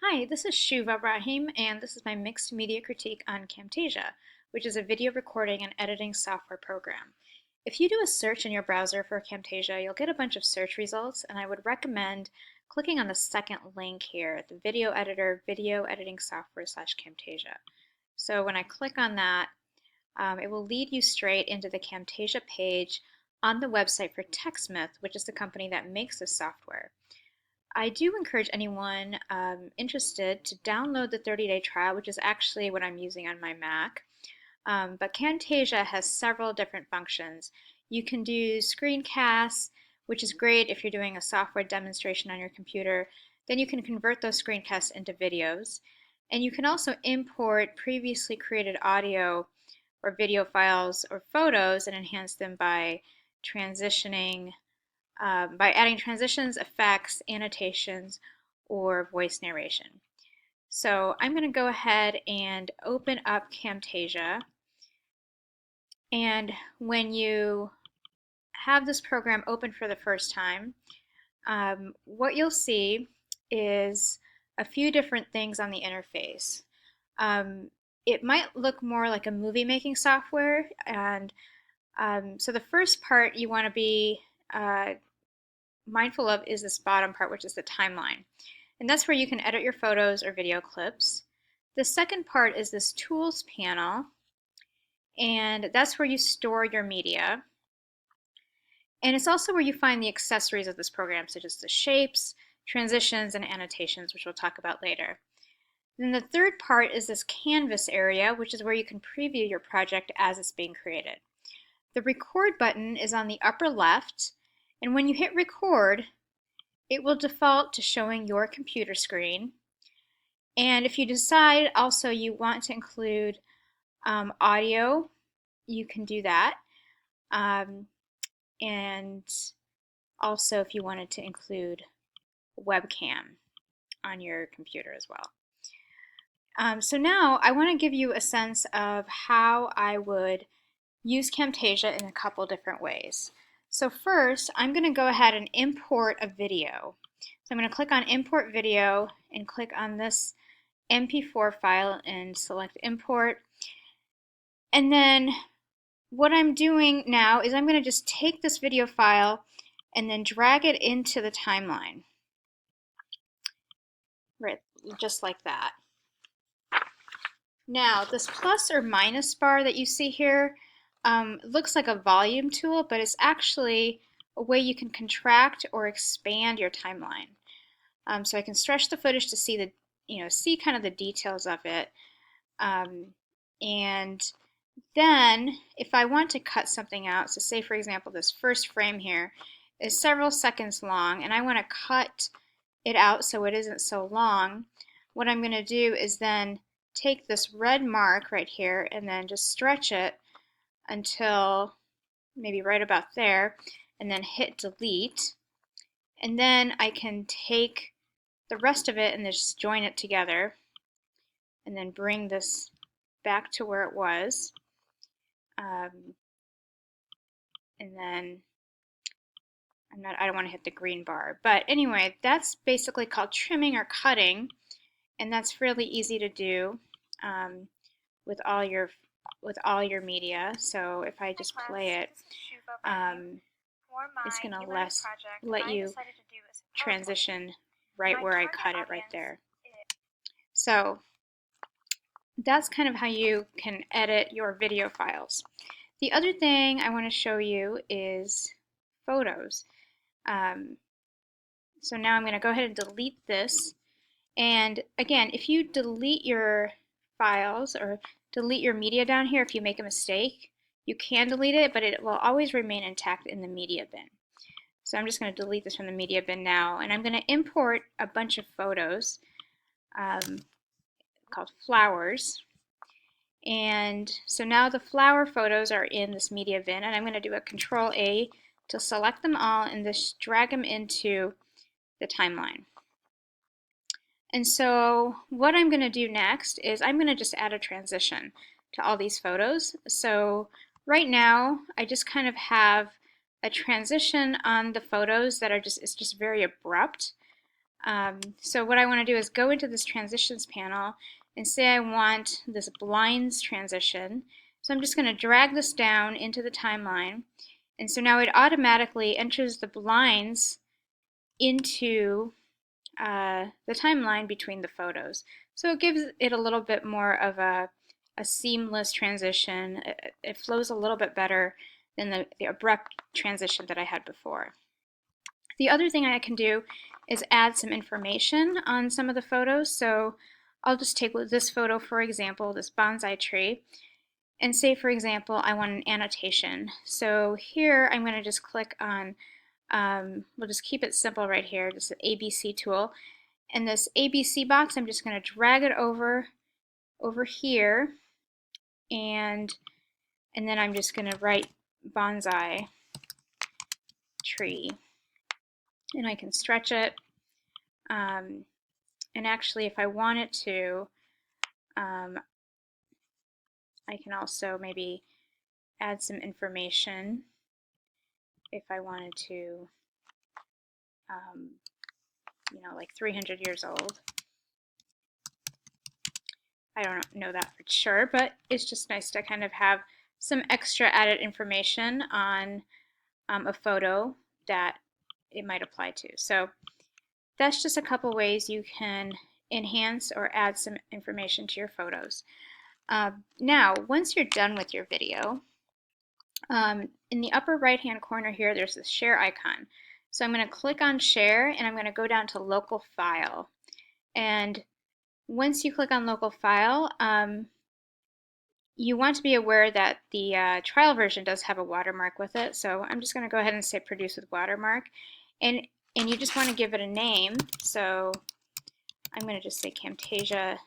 Hi, this is Shuva Rahim, and this is my mixed media critique on Camtasia, which is a video recording and editing software program. If you do a search in your browser for Camtasia, you'll get a bunch of search results, and I would recommend clicking on the second link here, the video editor, video editing software / Camtasia. So when I click on that, it will lead you straight into the Camtasia page on the website for TechSmith, which is the company that makes this software. I do encourage anyone interested to download the 30-day trial, which is actually what I'm using on my Mac. But Camtasia has several different functions. You can do screencasts, which is great if you're doing a software demonstration on your computer. Then you can convert those screencasts into videos. And you can also import previously created audio or video files or photos and enhance them by adding transitions, effects, annotations, or voice narration. So I'm going to go ahead and open up Camtasia. And when you have this program open for the first time, what you'll see is a few different things on the interface. It might look more like a movie making software, and so the first part you want to be mindful of is this bottom part, which is the timeline. And that's where you can edit your photos or video clips. The second part is this tools panel, and that's where you store your media. And it's also where you find the accessories of this program, such as the shapes, transitions, and annotations, which we'll talk about later. Then the third part is this canvas area, which is where you can preview your project as it's being created. The record button is on the upper left, and when you hit record, it will default to showing your computer screen. And if you decide also you want to include audio, you can do that. And also if you wanted to include webcam on your computer as well. So now I want to give you a sense of how I would use Camtasia in a couple different ways. So first, I'm going to go ahead and import a video. So I'm going to click on Import Video and click on this MP4 file and select Import. And then what I'm doing now is I'm going to just take this video file and then drag it into the timeline. Right, just like that. Now, this plus or minus bar that you see here looks like a volume tool, but it's actually a way you can contract or expand your timeline. So I can stretch the footage to see see kind of the details of it. And then if I want to cut something out, so say for example this first frame here is several seconds long and I want to cut it out so it isn't so long, what I'm going to do is then take this red mark right here and then just stretch it until maybe right about there, and then hit delete. And then I can take the rest of it and just join it together and then bring this back to where it was. And then I don't want to hit the green bar. But anyway, that's basically called trimming or cutting, and that's really easy to do with all your media. So if I just play it, it's going to let you transition right where I cut it right there. So that's kind of how you can edit your video files. The other thing I want to show you is photos. So now I'm going to go ahead and delete this. And again, if you delete your files or delete your media down here, if you make a mistake, you can delete it, but it will always remain intact in the media bin. So I'm just going to delete this from the media bin now, and I'm going to import a bunch of photos called flowers. And so now the flower photos are in this media bin, and I'm going to do a Control A to select them all and just drag them into the timeline. And so what I'm going to do next is I'm going to just add a transition to all these photos. So right now I just kind of have a transition on the photos that are it's just very abrupt. So what I want to do is go into this transitions panel and say I want this blinds transition. So I'm just going to drag this down into the timeline. And so now it automatically enters the blinds into the timeline between the photos. So it gives it a little bit more of a seamless transition. It flows a little bit better than the abrupt transition that I had before. The other thing I can do is add some information on some of the photos. So I'll just take this photo, for example, this bonsai tree, and say, for example, I want an annotation. So here I'm going to just click on, we'll just keep it simple right here, this is the ABC tool. And this ABC box, I'm just going to drag it over here, and then I'm just going to write bonsai tree. And I can stretch it. And actually, if I wanted to, I can also maybe add some information if I wanted to, you know, like 300 years old. I don't know that for sure, but it's just nice to kind of have some extra added information on a photo that it might apply to. So that's just a couple ways you can enhance or add some information to your photos. Now, once you're done with your video, in the upper right hand corner here, there's this share icon. So I'm going to click on share, and I'm going to go down to local file. And once you click on local file, you want to be aware that the trial version does have a watermark with it. So I'm just going to go ahead and say produce with watermark. And you just want to give it a name. So I'm going to just say Camtasia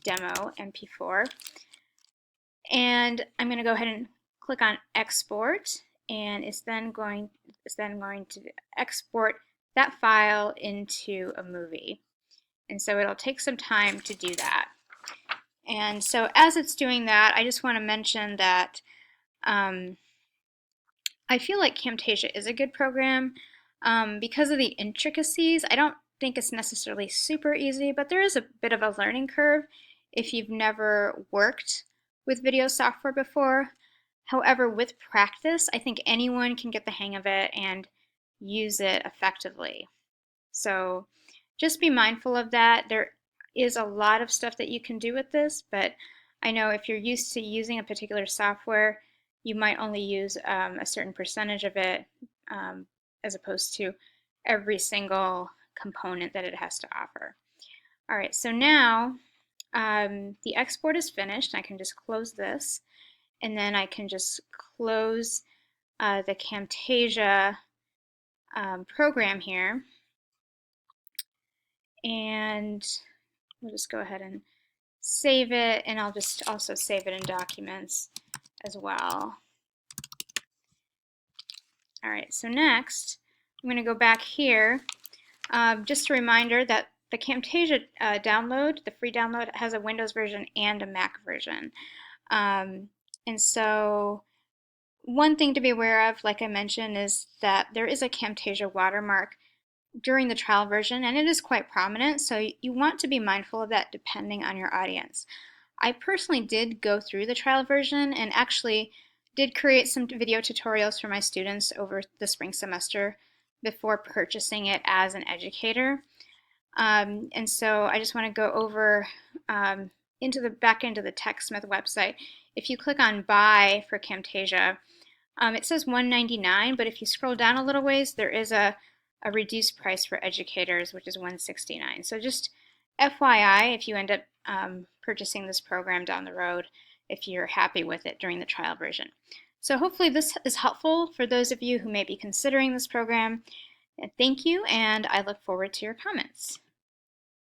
Demo MP4. And I'm going to go ahead and click on export, and it's then going to export that file into a movie. And so it'll take some time to do that. And so as it's doing that, I just want to mention that I feel like Camtasia is a good program because of the intricacies. I don't think it's necessarily super easy, but there is a bit of a learning curve if you've never worked with video software before. However, with practice, I think anyone can get the hang of it and use it effectively. So just be mindful of that. There is a lot of stuff that you can do with this, but I know if you're used to using a particular software, you might only use a certain percentage of it as opposed to every single component that it has to offer. All right, so now the export is finished. I can just close this, and then I can just close the Camtasia program here. And we'll just go ahead and save it, and I'll just also save it in documents as well. All right, so next I'm going to go back here. Just a reminder that the Camtasia download, the free download, has a Windows version and a Mac version. And so one thing to be aware of, like I mentioned, is that there is a Camtasia watermark during the trial version, and it is quite prominent, so you want to be mindful of that depending on your audience. I personally did go through the trial version and actually did create some video tutorials for my students over the spring semester before purchasing it as an educator. And so I just want to go over back into the TechSmith website. If you click on Buy for Camtasia, it says $199, but if you scroll down a little ways, there is a reduced price for educators, which is $169. So just FYI, if you end up purchasing this program down the road, if you're happy with it during the trial version. So hopefully this is helpful for those of you who may be considering this program. Thank you, and I look forward to your comments.